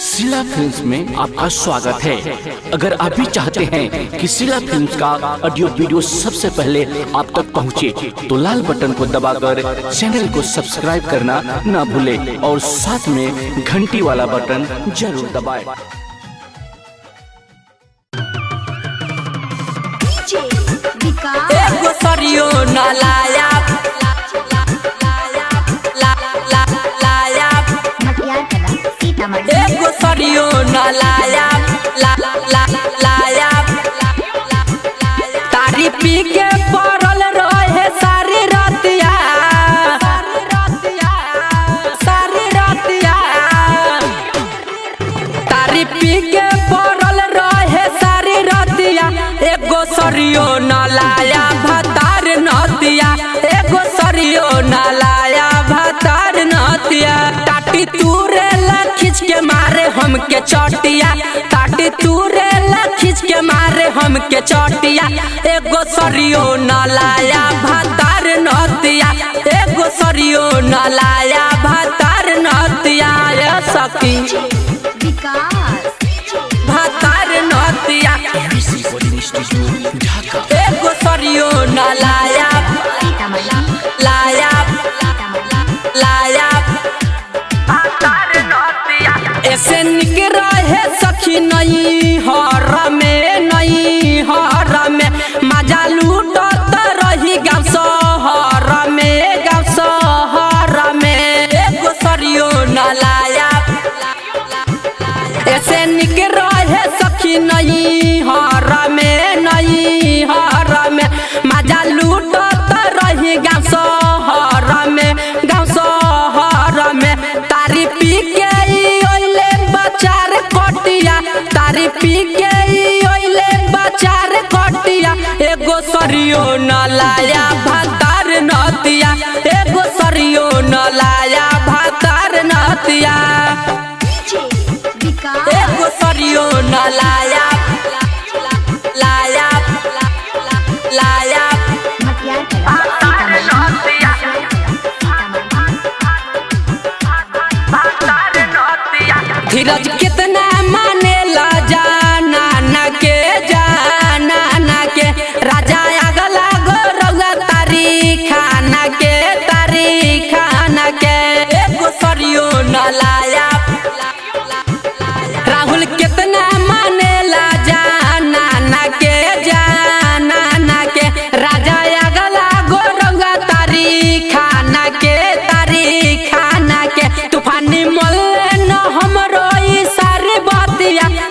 Sheela films में आपका स्वागत है। अगर आप भी चाहते हैं कि शीला फिल्म्स का ऑडियो वीडियो सबसे पहले आप तक पहुंचे, तो लाल बटन को दबाकर चैनल को सब्सक्राइब करना न भूलें और साथ में घंटी वाला बटन जरूर दबाएं। एगो सरियो न लाया एगो सरियो न लाया तारी पी के पड़ल रहे सारी रतिया तारी पी के पड़ल रहे सारी रतिया। एगो सरियो न लाया भतार नतिया, एगो सरियो न लाया भतार नतिया। टाटी तूरे खींच के मारे हमके चोटिया, टाटी तूरे खींच के मारे हमके चोटिया। एगो सरियो न लाया भतार नतिया, एगो सरियो न लाया भतार नतिया। ये सखी भतार नतिया एगो सरियो न लाया ऐसे निक रहे सखी नहीं हर में मजा लूटत रही गाँव शहर में। एगो सरियो न लाया ऐसे निक रहे सखी नहीं हर में मजा लूटत रही गाँव शहर में। तारी पी के तारी पी के ओइले बचार कटिया। एगो सरियो न लाया भतार नतिया, एगो सरियो न लाया भतार नतिया। एगो सरियो न लाया धीरज कितना मानेला जाना न के राजा अगला गोरौआ तारी खाना के। एगो सरियो न लाया राहुल कितना मानेला जाना न के राजा अगला गोरौआ तारी खाना के। तूफानी मोल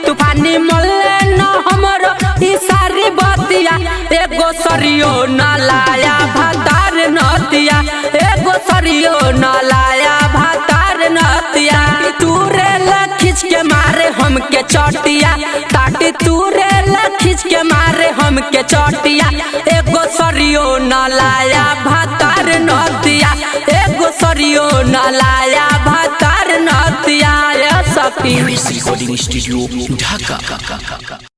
तूफानी मोले न हमरो ई सारी बतिया। एगो सरियो न लाया भतार नतिया, एगो सरियो न लाया भतार नतिया। तूरे खींच के मारे हमके चोटिया, ताटी तूरे खींच के मारे हमके चोटिया। एगो सरियो न लाया भतार नतिया, एगो सरियो न लाया भतार नतिया। ये सखी रिकॉर्डिंग स्टूडियो ढाका।